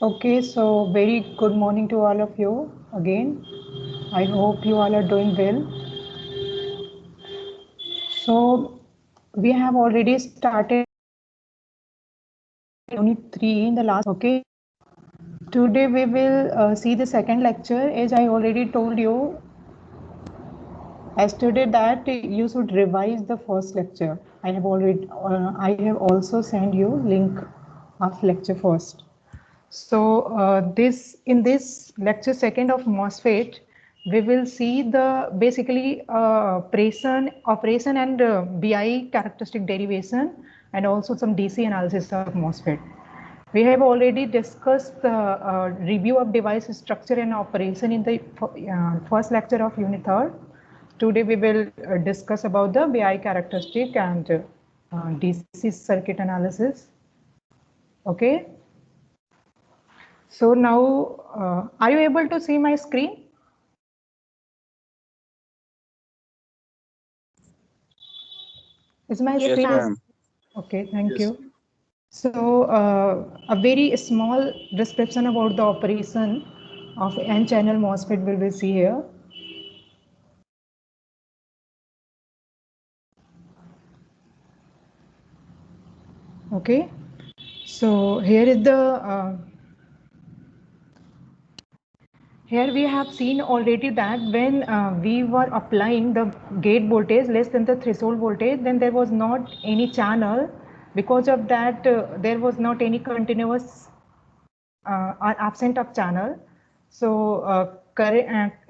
Okay, so very good morning to all of you again. I hope you all are doing well. So we have already started unit 3 in the last, okay. Today we will see the second lecture. As I already told you yesterday that you should revise the first lecture. I have also sent you link of lecture first. So in this lecture second of MOSFET, we will see the basically operation and BI characteristic derivation, and also some DC analysis of MOSFET. We have already discussed the review of device structure and operation in the first lecture of unit 3rd. Today we will discuss about the BI characteristic and DC circuit analysis. Okay. So now, are you able to see my screen? Is my Yes, screen? ma'am. Okay, thank you. So a very small description about the operation of N-channel MOSFET will be see here. Okay, so here we have seen already that when we were applying the gate voltage less than the threshold voltage, then there was not any channel. Because of that, there was not any continuous are absent of channel. So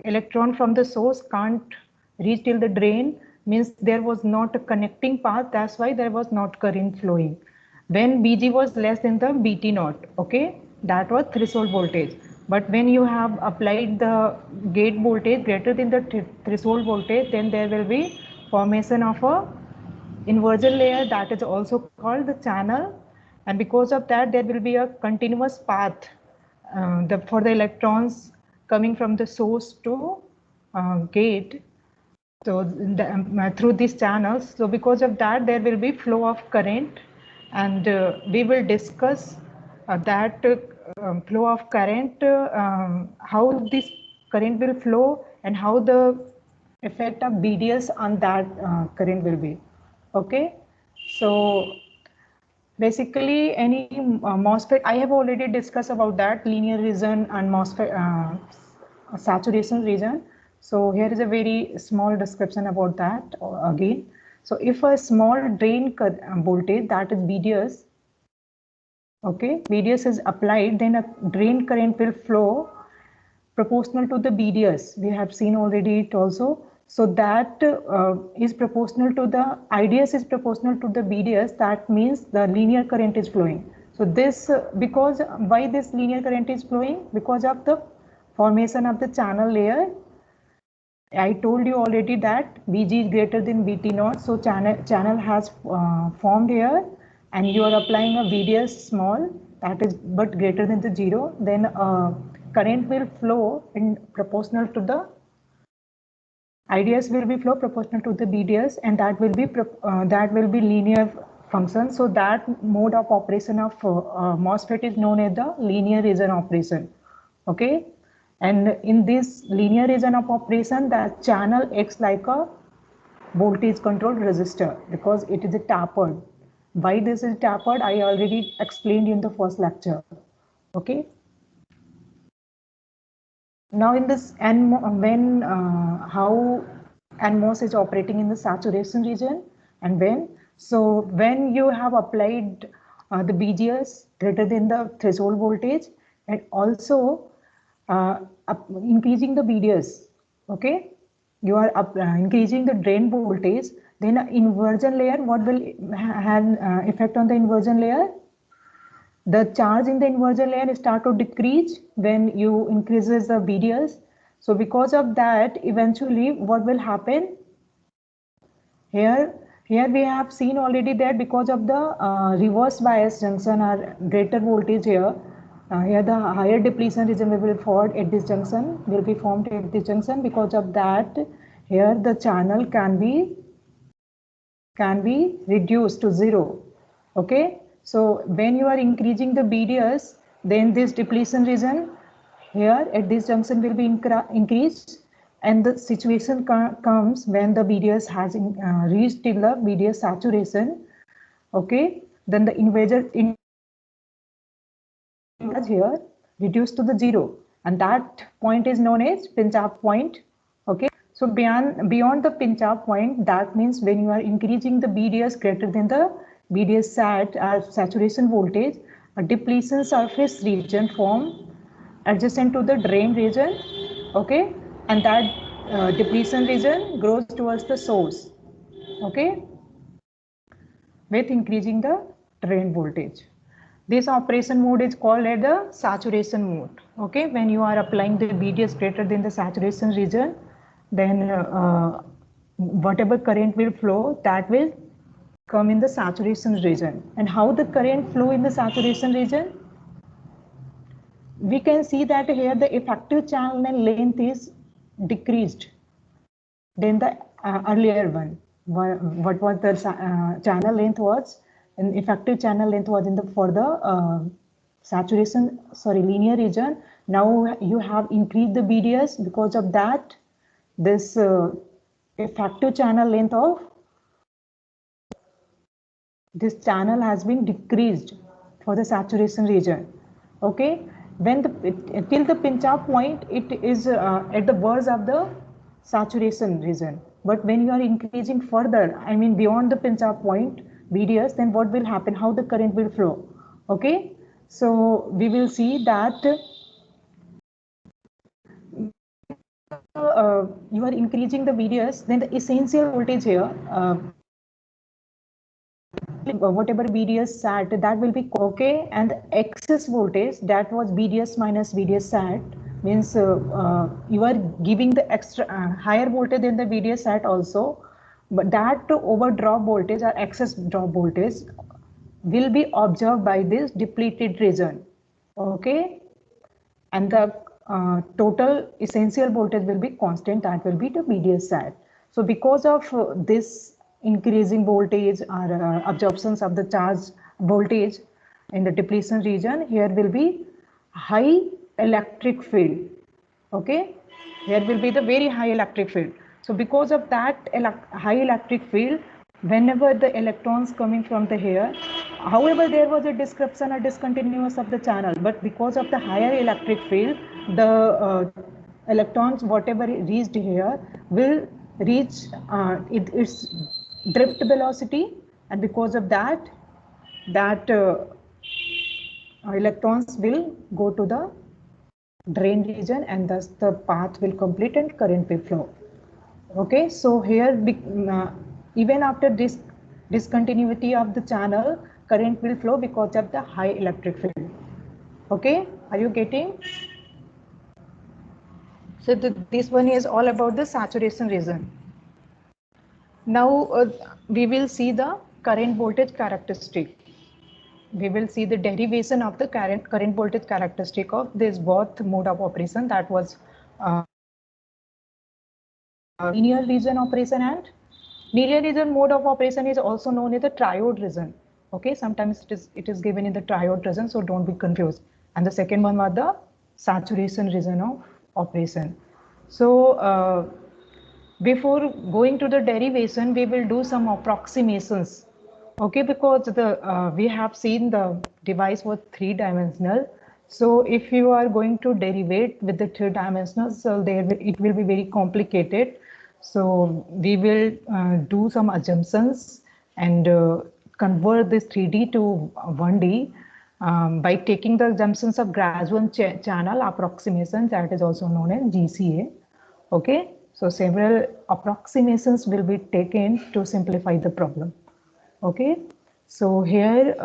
electron from the source can't reach till the drain, means there was not a connecting path. That's why there was not current flowing. When Bg was less than the Bt naught, okay, that was threshold voltage. But when you have applied the gate voltage greater than the threshold voltage, then there will be formation of a inversion layer, that is also called the channel, and because of that there will be a continuous path for the electrons coming from the source to gate, so through these channels. So because of that there will be flow of current, and we will discuss that flow of current, how this current will flow and how the effect of BDS on that current will be. Okay, so basically any MOSFET, I have already discussed about that linear region and MOSFET saturation region. So here is a very small description about that again. So if a small drain voltage, that is BDS, okay, BDS is applied, then a drain current will flow proportional to the BDS. We have seen already it also. So that is proportional to the IDS is proportional to the BDS. That means the linear current is flowing. So this because why this linear current is flowing? Because of the formation of the channel layer. I told you already that Bg is greater than Bt naught. So channel has formed here, and you are applying a BDS small, that is but greater than the 0. Then current will flow in proportional to the IDS will be flow proportional to the BDS, and that will be linear function. So that mode of operation of MOSFET is known as the linear region operation. Okay, and in this linear region of operation, the channel acts like a voltage controlled resistor because it is a tapered. Why this is tapered, I already explained in the first lecture. Okay. Now in this when how NMOS is operating in the saturation region, and when you have applied the BGS greater than the threshold voltage, and also increasing the BDS, okay, you are increasing the drain voltage, then inversion layer, what will have effect on the inversion layer? The charge in the inversion layer start to decrease when you increases the BDS. So because of that, eventually what will happen? Here we have seen already that because of the reverse bias junction or greater voltage here, here the higher depletion region will be formed at this junction, will be formed at this junction. Because of that, here the channel can be reduced to 0. Okay, so when you are increasing the BDS, Then this depletion region here at this junction will be increased, and the situation comes when the BDS has reached till the BDS saturation. Okay, then the invasion here reduced to the zero, and that point is known as pinch off point. Okay, so beyond the pinch off point, that means when you are increasing the BDS greater than the BDS sat saturation voltage, a depletion surface region form adjacent to the drain region. Okay, and that depletion region grows towards the source. Okay, with increasing the drain voltage. This operation mode is called as the saturation mode. Okay, when you are applying the BDS greater than the saturation region, then whatever current will flow, that will come in the saturation region. And how the current flow in the saturation region? We can see that here the effective channel length is decreased than the earlier one. What was the channel length was? An effective channel length was in the for the linear region. Now you have increased the BDS. Because of that, this effective channel length of this channel has been decreased for the saturation region. Okay, when till the pinch off point, it is at the verge of the saturation region. But when you are increasing further, I mean beyond the pinch off point BDS, then what will happen? How the current will flow? Okay, so we will see that you are increasing the BDS, then the essential voltage here, whatever BDS sat, that will be okay, and the excess voltage, that was BDS minus BDS sat, means you are giving the extra higher voltage than the BDS sat also, but that overdrop voltage or excess drop voltage will be observed by this depleted region. Okay, and the total essential voltage will be constant, that will be the BDS sat. So because of this increasing voltage or absorptions of the charge voltage in the depletion region, here will be high electric field. Okay, here will be the very high electric field. So because of that high electric field, whenever the electrons coming from the here, however there was a disruption or discontinuous of the channel, but because of the higher electric field, the electrons whatever reached here will reach its drift velocity, and because of that electrons will go to the drain region, and thus the path will complete and current will flow. Okay, so here even after this discontinuity of the channel, current will flow because of the high electric field. Okay, are you getting? So this one is all about the saturation region. Now we will see the current voltage characteristic. We will see the derivation of the current voltage characteristic of this both mode of operation, that was linear region operation, and linear region mode of operation is also known as the triode region. Okay, sometimes it is given in the triode region, so don't be confused. And the second one was the saturation region of operation. So before going to the derivation, we will do some approximations. Okay, because the we have seen the device was three-dimensional. So if you are going to derivate with the three-dimensional, so it will be very complicated. So we will do some assumptions and convert this 3D to 1D by taking the assumptions of gradual channel approximation, that is also known as GCA. Okay, so several approximations will be taken to simplify the problem. Okay, so here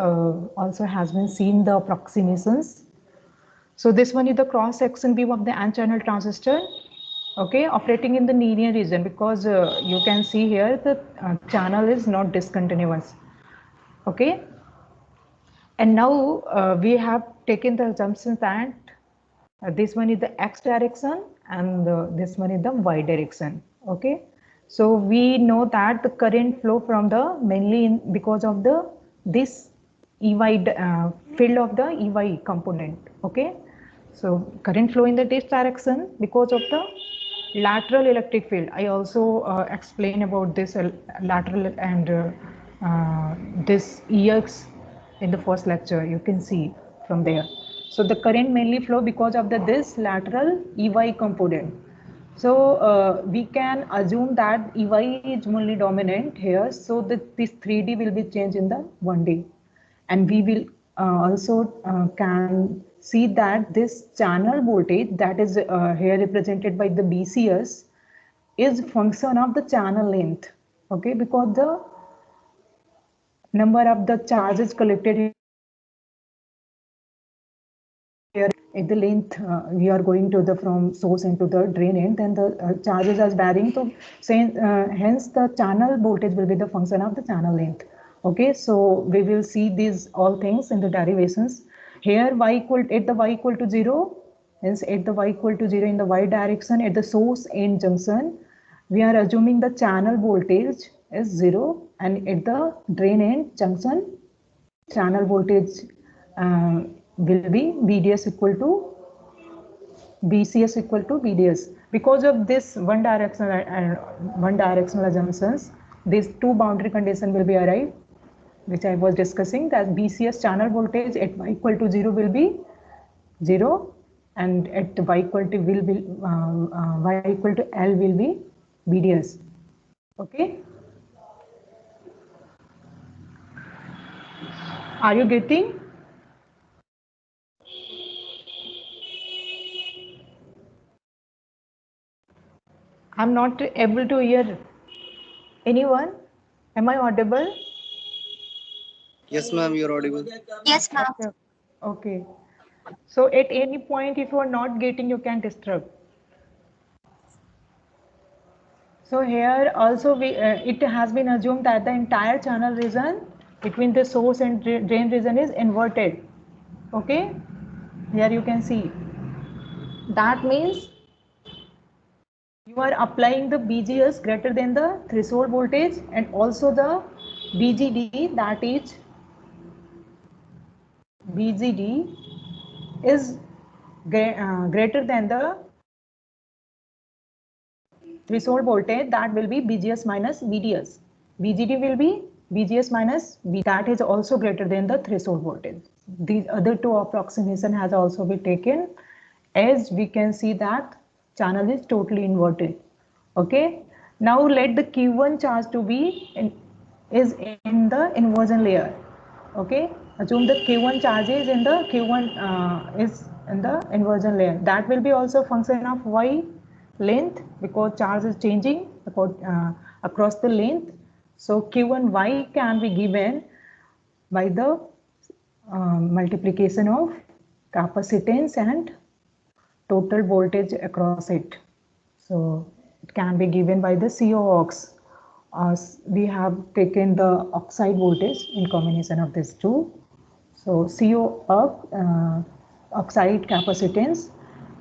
also has been seen the approximations. So this one is the cross section view of the n-channel transistor. Okay, operating in the linear region, because you can see here the channel is not discontinuous. Okay, and now we have taken the assumption that this one is the x direction and this one is the y direction. Okay, so we know that the current flow from the mainly because of the this field of the EY component. Okay, so current flow in the this direction because of the lateral electric field. I also explain about this lateral and this EX in the first lecture. You can see from there. So the current mainly flow because of this lateral EY component. So we can assume that EY is only dominant here. So that this 3D will be changed in the 1D. And we will also can see that this channel voltage that is here represented by the BCS is function of the channel length. Okay, because the number of the charges collected here at the length we are going to the from source into the drain end, then the charges are varying. So hence the channel voltage will be the function of the channel length. Okay, so we will see these all things in the derivations. Here at the y equal to 0, hence at the y equal to 0 in the y direction at the source end junction, we are assuming the channel voltage is 0, and at the drain end junction channel voltage will be BDS equal to BCS equal to BDS. Because of this one directional assumptions, these two boundary condition will be arrived, which I was discussing, that BCS channel voltage at y equal to 0 will be 0, and at y equal to y equal to L will be BDS. Okay. Are you getting? I'm not able to hear anyone. Am I audible? Yes, ma'am, you're audible. Yes, ma'am. Okay. So at any point, if you are not getting, you can disturb. So here also it has been assumed that the entire channel region between the source and drain region is inverted. Okay. Here you can see. That means you are applying the BGS greater than the threshold voltage, and also the BGD, that is BGD is greater than the threshold voltage, that will be BGS minus BDS. BGD will be BGS minus B, that is also greater than the threshold voltage. These other two approximation has also been taken, as we can see that channel is totally inverted. Okay, now let the Q1 charge to be is in the inversion layer. Okay, assume the Q1 charge is in the Q1 is in the inversion layer. That will be also function of Y length, because charge is changing across the length. So Q1Y can be given by the multiplication of capacitance and total voltage across it. So it can be given by the COOX. We have taken the oxide voltage in combination of these two. So CO of oxide capacitance,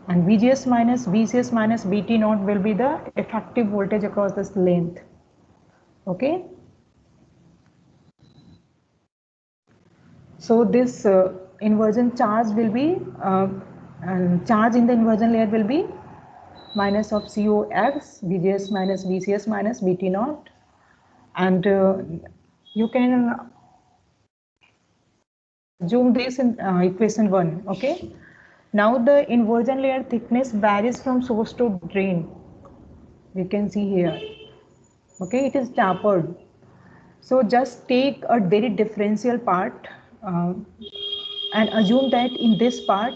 and VGS minus VCS minus BT naught will be the effective voltage across this length. Okay. So this inversion charge will be and charge in the inversion layer will be minus of COX, VGS minus VCS minus BT naught, and you can zoom this in equation 1. Okay. Now the inversion layer thickness varies from source to drain. We can see here. Okay, it is tapered. So just take a very differential part and assume that in this part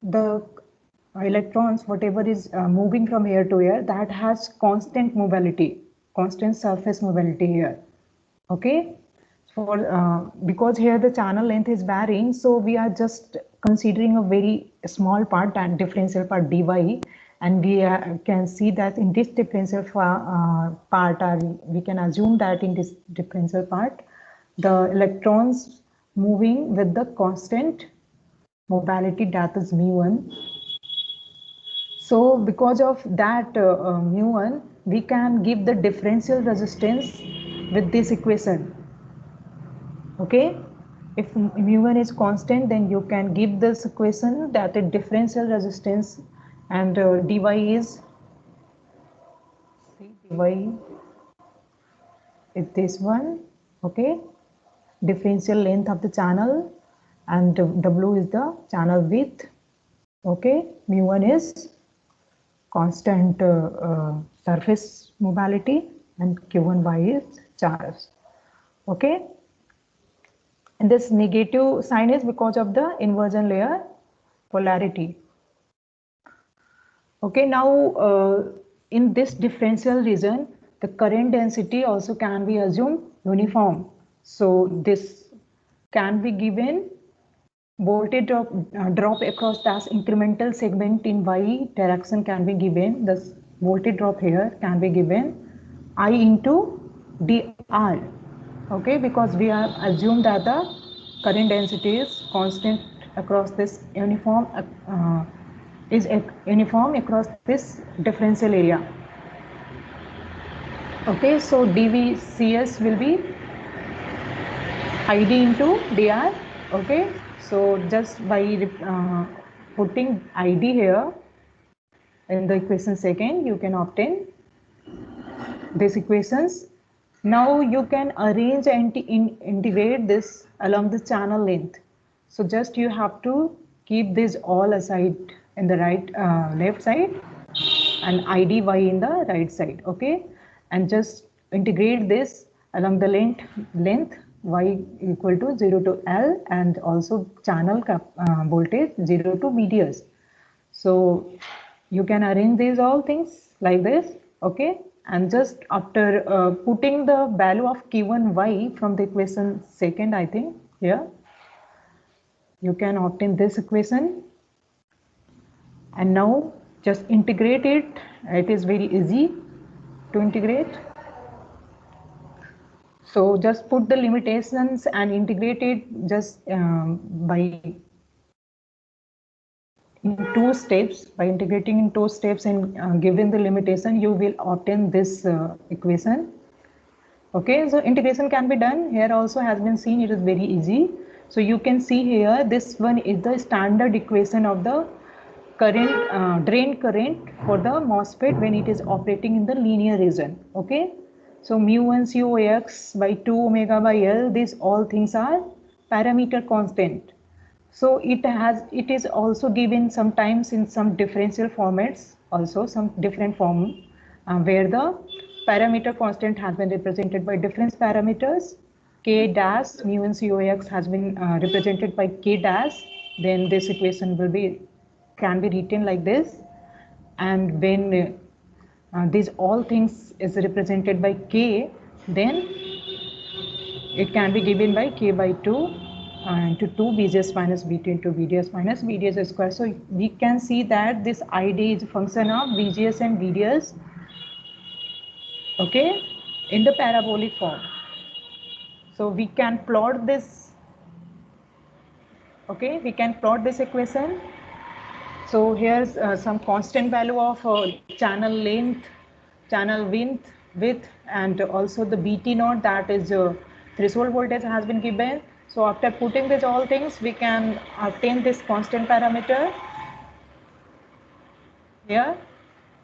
the electrons, whatever is moving from here to here, that has constant mobility, constant surface mobility here. Okay, for because here the channel length is varying, so we are just considering a very small part, that differential part dy, and we can see that in this differential part, we can assume that in this differential part the electrons moving with the constant mobility, that is mu1. So because of that mu1, we can give the differential resistance with this equation. Okay, if mu1 is constant, then you can give this equation that the differential resistance and dy is this one. Okay, differential length of the channel, and w is the channel width. Okay, mu1 is constant surface mobility and q1y is charge. Okay, and this negative sign is because of the inversion layer polarity. Okay, now in this differential region, the current density also can be assumed uniform. So this can be given voltage drop across this incremental segment in y direction can be given. This voltage drop here can be given I into dr. Okay, because we have assumed that the current density is constant across this uniform uniform across this differential area. Okay, so dvcs will be id into dr. Okay, so just by putting id here in the equation second, you can obtain these equations. Now you can arrange and integrate this along the channel length. So just you have to keep this all aside in the left side and id y in the right side. Okay, and just integrate this along the length y equal to 0 to L, and also channel voltage 0 to VDS. So you can arrange these all things like this. Okay, and just after putting the value of Q1y from the equation second, I think here you can obtain this equation, and now just integrate it. It is very easy to integrate. So just put the limitations and integrate it just by in two steps. By integrating in two steps and given the limitation, you will obtain this equation. Okay, so integration can be done here also has been seen. It is very easy. So you can see here this one is the standard equation of the current drain current for the MOSFET when it is operating in the linear region. Okay, so mu1 COX by 2 omega by L, these all things are parameter constant. So it is also given sometimes in some differential formats, also some different form where the parameter constant has been represented by difference parameters. K dash mu1 COX has been represented by K dash. Then this equation can be written like this. And when these all things is represented by K, then it can be given by K by 2 into 2 VGS minus VT into VDS minus VDS square. So we can see that this ID is a function of VGS and VDS, okay, in the parabolic form. So we can plot this, okay, we can plot this equation. So here's some constant value of channel length, channel width, and also the BT naught, that is threshold voltage has been given. So after putting these all things, we can obtain this constant parameter here,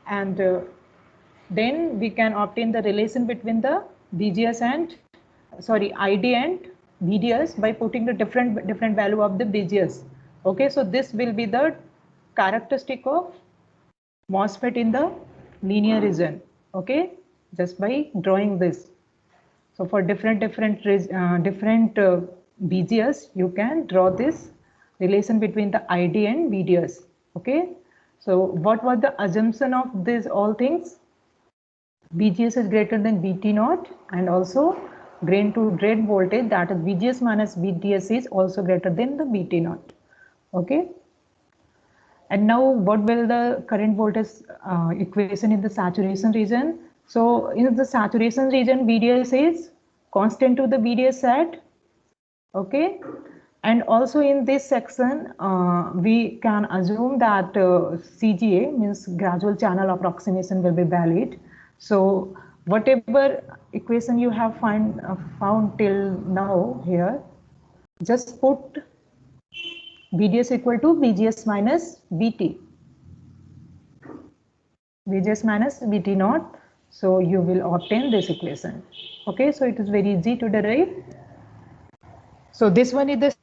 and then we can obtain the relation between the VGS and ID and VDS by putting the different value of the VGS. Okay, so this will be the characteristic of MOSFET in the linear region. Okay, just by drawing this. So for different VGS, you can draw this relation between the ID and VDS. Okay, so what was the assumption of these all things? VGS is greater than VT naught, and also drain to drain voltage, that is VGS minus VDS, is also greater than the VT naught. Okay, and now what will the current voltage equation in the saturation region? So in the saturation region, VDS is constant to the VDS set. Okay, and also in this section we can assume that CGA means gradual channel approximation will be valid. So whatever equation you have found till now here, just put VDS equal to VGS minus VT. VGS minus VT naught. So you will obtain this equation. Okay, so it is very easy to derive. So this one is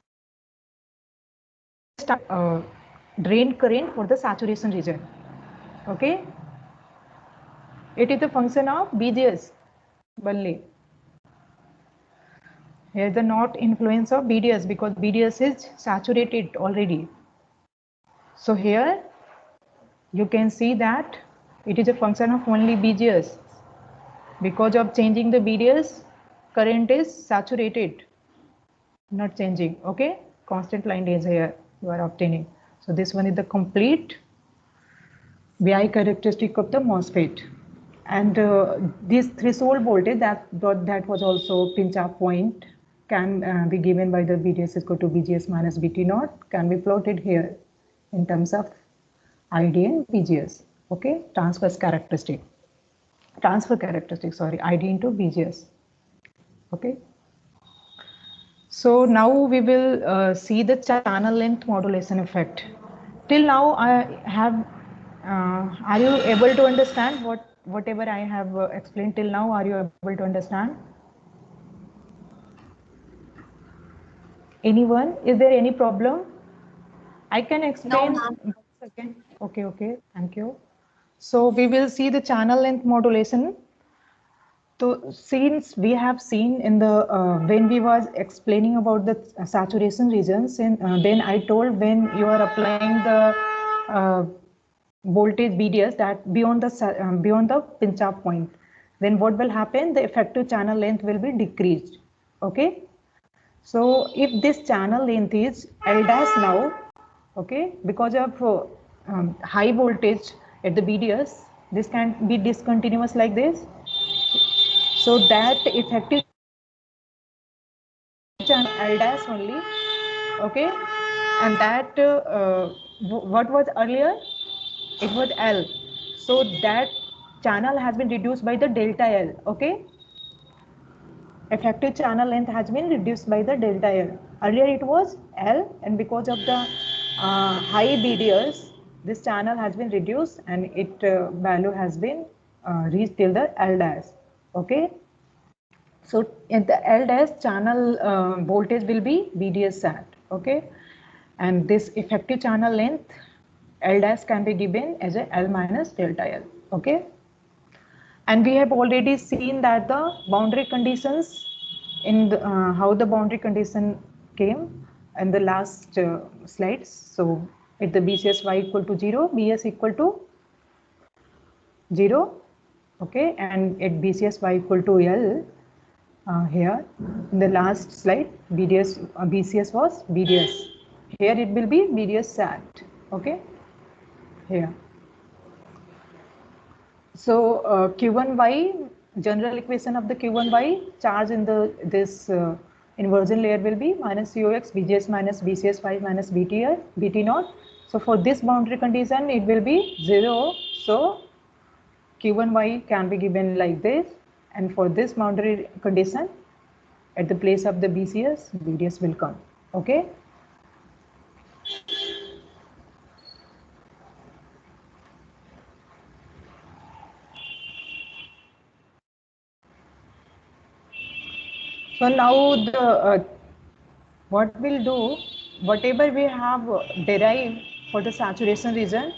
the drain current for the saturation region. Okay, it is a function of VGS only. Here the not influence of BDS because BDS is saturated already. So here you can see that it is a function of only BGS. Because of changing the BDS, current is saturated, not changing. Okay, constant line is here you are obtaining. So this one is the complete VI characteristic of the MOSFET. And this threshold voltage that was also pinch off point can be given by the BDS is equal to VGS minus VT naught can be plotted here in terms of ID and VGS. Okay, transfer characteristic, sorry, ID into VGS. Okay. So now we will see the channel length modulation effect. Till now I have, are you able to understand whatever I have explained till now? Are you able to understand? Anyone? Is there any problem? I can explain. No, once again. Okay, thank you. So we will see the channel length modulation. So since we have seen in the when we was explaining about the saturation regions, and then I told when you are applying the voltage BDS that beyond the pinch off point, then what will happen? The effective channel length will be decreased. Okay. So if this channel length is L dash now, okay, because of high voltage at the BDS, this can be discontinuous like this. So that effective channel L dash only, okay, and that what was earlier? It was L. So that channel has been reduced by the delta L, okay. Effective channel length has been reduced by the delta L. Earlier it was L, and because of the high BDS, this channel has been reduced and its value has been reached till the L dash, okay. So in the L dash channel voltage will be VDS sat, okay, and this effective channel length L dash can be given as a L minus delta L, okay. And we have already seen that the boundary conditions in the, how the boundary condition came in the last slides. So at the BCS Y equal to 0, BS equal to 0, okay, and at BCS Y equal to L, here in the last slide BCS was BDS. Here it will be BDS sat, okay, here. So Q1Y, general equation of the Q1Y, charge in this inversion layer will be minus COX BGS minus BCS5 minus BT naught. So for this boundary condition it will be 0. So Q1Y can be given like this, and for this boundary condition at the place of the BCS, BDS will come, okay. So now the what we'll do, whatever we have derived for the saturation region,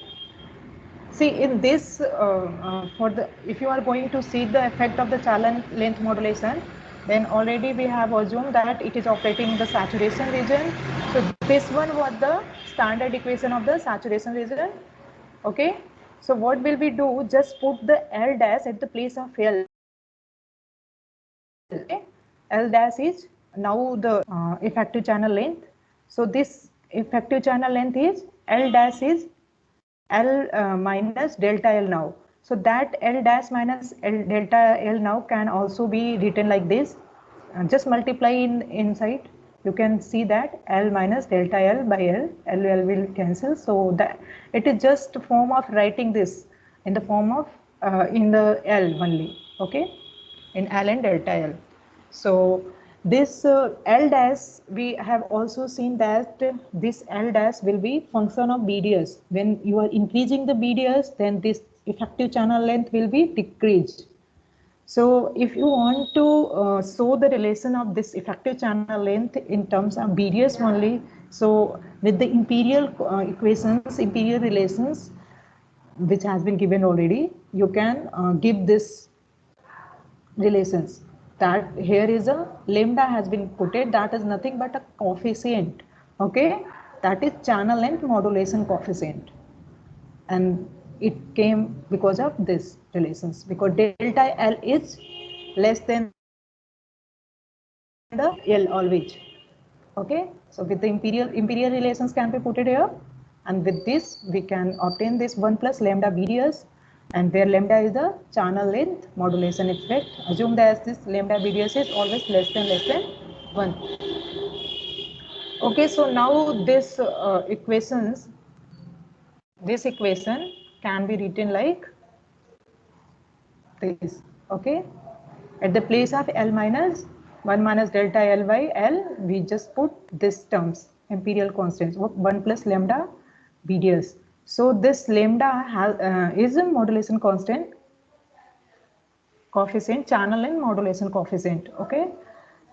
see in this for the, if you are going to see the effect of the channel length modulation, then already we have assumed that it is operating in the saturation region. So this one was the standard equation of the saturation region, okay. So what will we do? Just put the L dash at the place of L. Okay? L dash is now the effective channel length. So this effective channel length is L dash is L minus delta L now. So that L dash minus L delta L now can also be written like this. Just multiply inside. You can see that L minus delta L by L will cancel. So that it is just a form of writing this in the form of in the L only. Okay, in L and delta L. So This L dash, we have also seen that this L dash will be function of BDS. When you are increasing the BDS, then this effective channel length will be decreased. So if you want to show the relation of this effective channel length in terms of BDS only, so with the imperial equations, imperial relations, which has been given already, you can give this relations. That here is a lambda has been putted, that is nothing but a coefficient, okay, that is channel length modulation coefficient, and it came because of this relations, because delta L is less than the L always. Okay, so with the imperial relations can be put it here, and with this we can obtain this 1 plus lambda BDS, and where lambda is the channel length modulation effect. Assume that this lambda BDS is always less than 1. Okay, so now this this equation can be written like this. Okay, at the place of L minus 1 minus delta L by L, we just put this terms, imperial constants, 1 plus lambda BDS. So this lambda is a modulation constant coefficient, channel and modulation coefficient. Okay,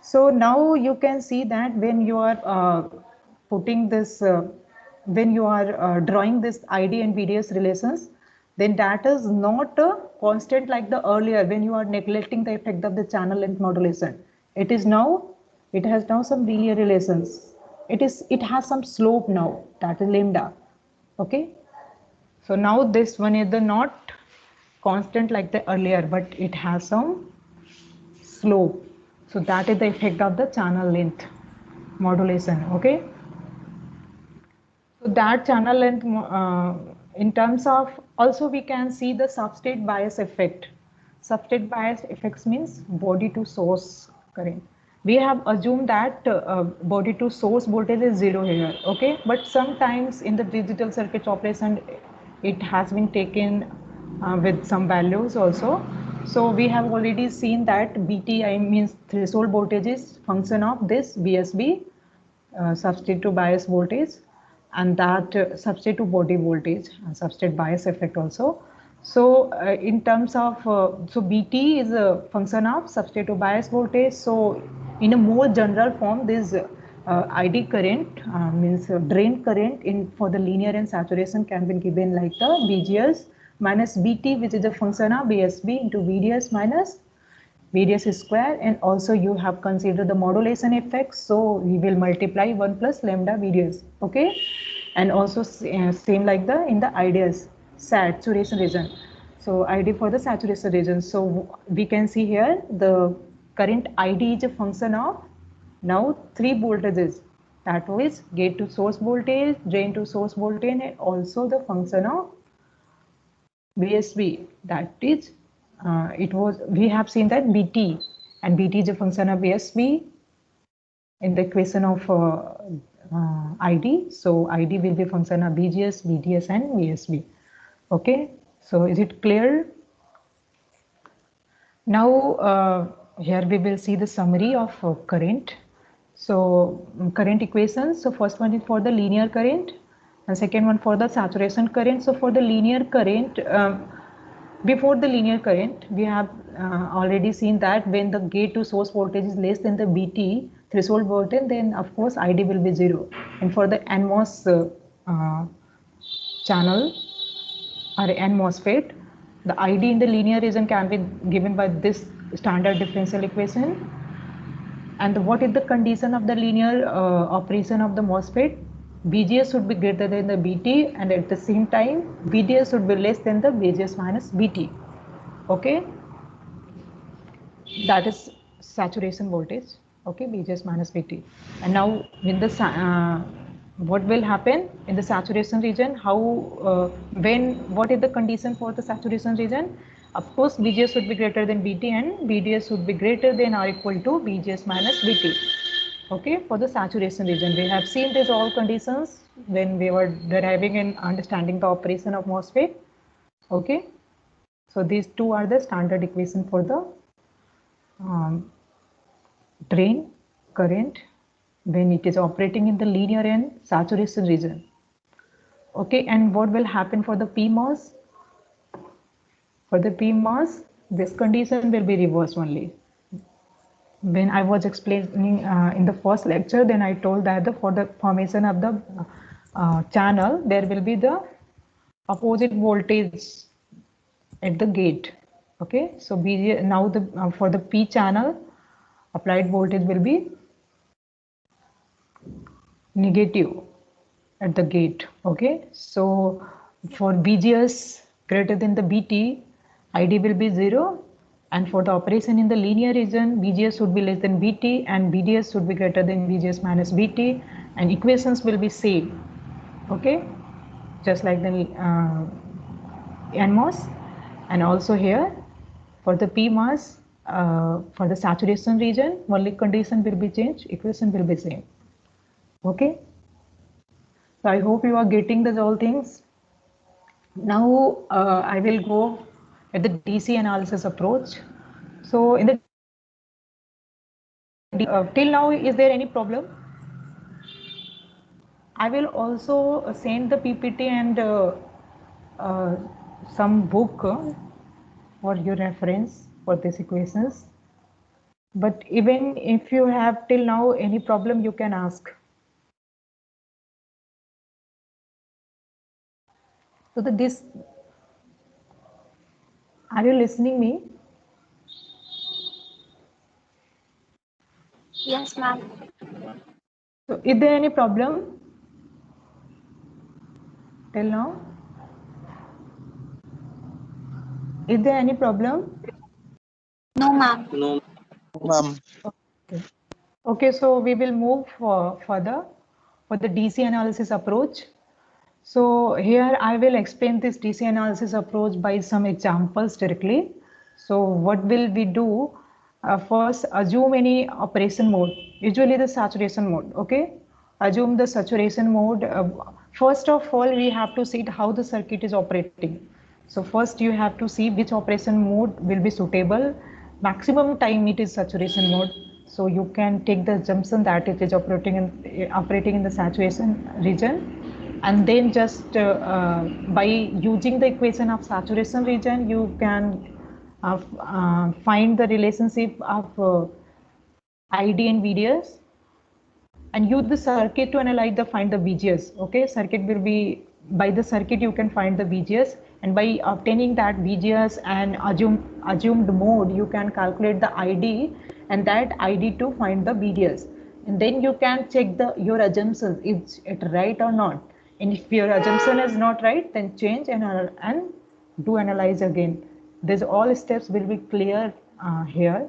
so now you can see that when you are putting this, when you are drawing this ID and BDS relations, then that is not a constant like the earlier when you are neglecting the effect of the channel length modulation. It is now, it has now some linear relations. It has some slope now, that is lambda. Okay, so now this one is the not constant like the earlier, but it has some slope. So that is the effect of the channel length modulation. Okay, so that channel length in terms of, also we can see the substrate bias effect. Substrate bias effects means body to source current. We have assumed that body to source voltage is 0 here. Okay, but sometimes in the digital circuit operation it has been taken with some values also. So we have already seen that BTI means threshold voltage is function of this BSB, substrate to bias voltage, and that substrate to body voltage, substrate bias effect also. So in terms of, so BT is a function of substrate to bias voltage. So in a more general form, this ID current means drain current in for the linear and saturation can be given like the BGS minus BT, which is a function of BSB into VDS minus VDS square, and also you have considered the modulation effects, so we will multiply 1 plus lambda VDS. Okay, and also same like the in the IDS saturation region. So ID for the saturation region. So we can see here the current ID is a function of now 3 voltages, that is gate to source voltage, drain to source voltage, and also the function of BSB, that is it was, we have seen that BT, and BT is a function of BSB in the equation of ID. So ID will be a function of BGS, BDS and BSB. Okay, so is it clear? Now here we will see the summary of current. So current equations. So first one is for the linear current, and second one for the saturation current. So for the linear current, before the linear current, we have already seen that when the gate to source voltage is less than the BT threshold voltage, then of course ID will be 0. And for the NMOS channel or N MOSFET, the ID in the linear region can be given by this standard differential equation. And what is the condition of the linear operation of the MOSFET? BGS should be greater than the BT, and at the same time BDS should be less than the BGS minus BT. Okay, that is saturation voltage. Okay, BGS minus BT. And now in the what will happen in the saturation region? How what is the condition for the saturation region? Of course, BGS should be greater than BT, and BDS should be greater than or equal to BGS minus BT. Okay, for the saturation region, we have seen these all conditions when we were deriving and understanding the operation of MOSFET. Okay, so these two are the standard equation for the drain current when it is operating in the linear and saturation region. Okay, and what will happen for the PMOS? For the PMOS, this condition will be reversed only. When I was explaining in the first lecture, then I told that for the formation of the channel, there will be the opposite voltage at the gate. Okay, so now for the P channel, applied voltage will be negative at the gate. Okay, so for VGS greater than the BT, ID will be 0, and for the operation in the linear region, VGS should be less than BT and VDS should be greater than VGS minus BT, and equations will be same. Okay, just like the NMOS. And also here for the PMOS, for the saturation region, only condition will be changed, equation will be same. Okay, so I hope you are getting these all things. Now I will go at the DC analysis approach. So in the till now, is there any problem? I will also send the PPT and some book for your reference for these equations. But even if you have till now any problem, you can ask. So this, are you listening me? Yes, ma'am. So is there any problem till now? Is there any problem? No, ma'am. No. Ma'am. Okay. Okay, so we will move further for the DC analysis approach. So here I will explain this DC analysis approach by some examples directly. So what will we do? First, assume any operation mode, usually the saturation mode. Okay, assume the saturation mode. First of all, we have to see how the circuit is operating. So first you have to see which operation mode will be suitable. Maximum time it is saturation mode. So you can take the assumption that it is operating in the saturation region, and then just by using the equation of saturation region, you can find the relationship of ID and VDS, and use the circuit to analyze find the VGS. Okay, circuit will be, by the circuit you can find the VGS, and by obtaining that VGS and assumed mode, you can calculate the ID, and that ID to find the VDS, and then you can check your assumption is it right or not. And if your assumption is not right, then change and do analyze again. These all steps will be clear here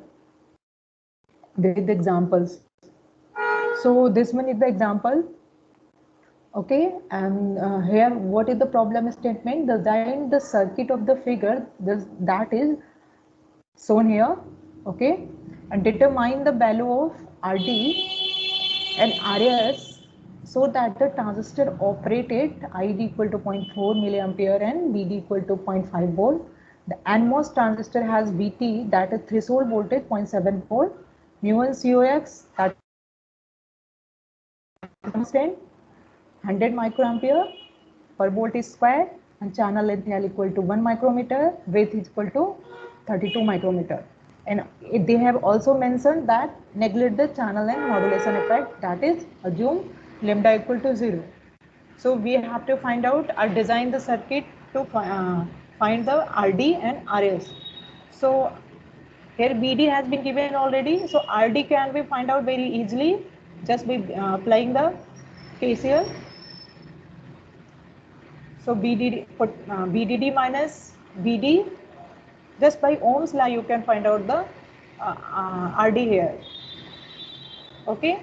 with examples. So this one is the example. Okay, and here what is the problem statement? Design the circuit of the figure that is shown here. Okay, and determine the value of RD and RS so that the transistor operated ID equal to 0.4 milliampere and VD equal to 0.5 volt. The NMOS transistor has VT, that is threshold voltage 0.7 volt, mu1 COX, that constant 100 microampere per volt is square, and channel length L equal to 1 micrometer, width is equal to 32 micrometer. And they have also mentioned that neglect the channel length modulation effect, that is assume lambda equal to 0. So we have to find out or design the circuit to find the RD and RS. So here BD has been given already, so RD can be find out very easily just by applying the KCL. So BDD minus BD, just by Ohm's law you can find out the RD here. Okay,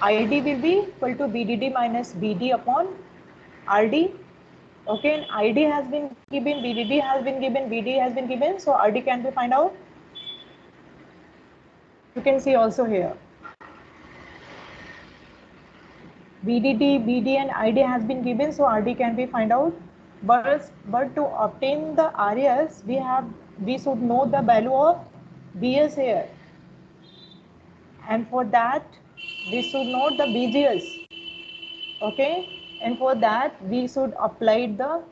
ID will be equal to BDD minus BD upon RD. Okay, and ID has been given, BDD has been given, BD has been given, so RD can be find out. You can see also here. BDD, BD and ID has been given, so RD can be find out. But to obtain the RS, we should know the value of BS here. and for that we should know the BGS. Okay, and for that we should apply the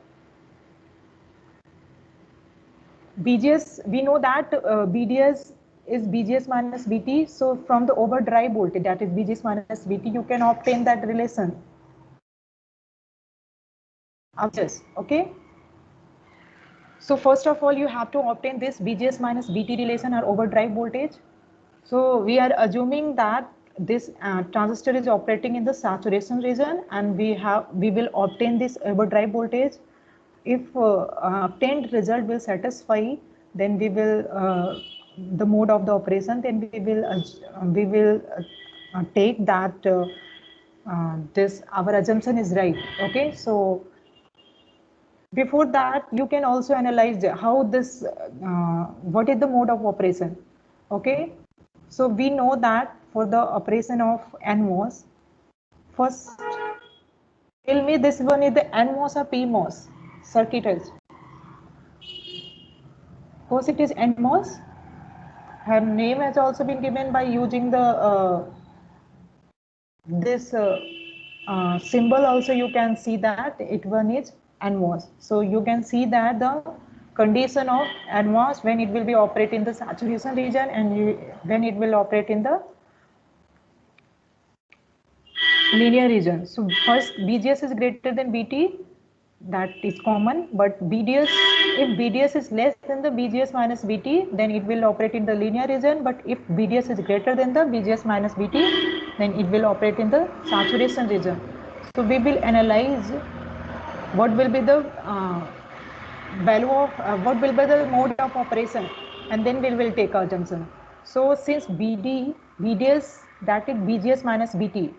BGS. We know that BDS is BGS minus BT. So from the overdrive voltage, that is BGS minus BT, you can obtain that relation. Okay. So first of all, you have to obtain this BGS minus BT relation or overdrive voltage. So we are assuming that this transistor is operating in the saturation region, and we will obtain this overdrive voltage. If obtained result will satisfy, then we will the mode of the operation. Then we will take that this our assumption is right. Okay, so before that you can also analyze how this what is the mode of operation. Okay, so we know that for the operation of NMOS, first tell me this one is the NMOS or PMOS circuitries. Of course it is NMOS. Her name has also been given by using the this symbol. Also you can see that it one is NMOS. So you can see that the condition of NMOS when it will be operate in the saturation region and when it will operate in the linear region. So first BGS is greater than BT, that is common, but BDS, if BDS is less than the BGS minus BT, then it will operate in the linear region, but if BDS is greater than the BGS minus BT, then it will operate in the saturation region. So we will analyze what will be the value of what will be the mode of operation, and then we will take our assumption. So since BDS, that is BGS minus BT,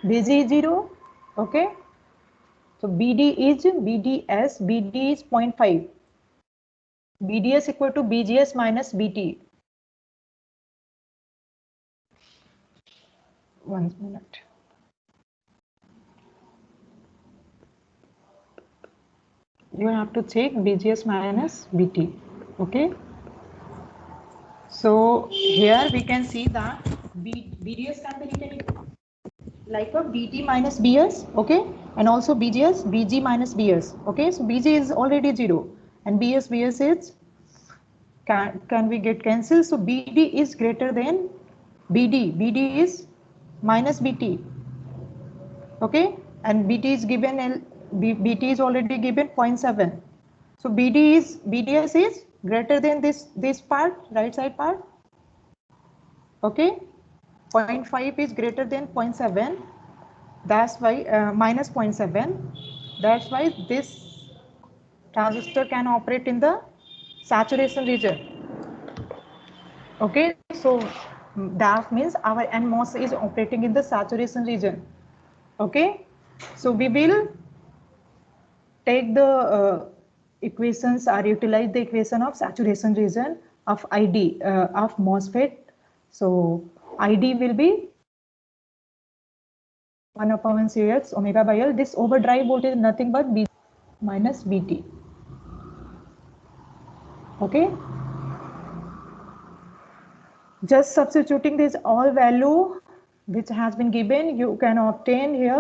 BG is 0, okay. So BD is BDS, BD is 0.5. BDS equal to BGS minus BT. 1 minute. You have to check BGS minus BT, okay. So here we can see that BDS can be written like a BT minus BS, okay, and also BGS, BG minus BS, okay. So BG is already 0 and BS is can we get cancelled? So BD is greater than BD is minus BT, okay, and BT is given BT is already given 0.7. So BDS is greater than this part, right side part, okay. 0.5 is greater than 0.7. That's why minus 0.7. That's why this transistor can operate in the saturation region. Okay, so that means our NMOS is operating in the saturation region. Okay, so we will take the equations or utilize the equation of saturation region of ID of MOSFET. So ID will be 1 upon CX omega by L. This overdrive voltage is nothing but B minus BT. Okay, just substituting this all value which has been given, you can obtain here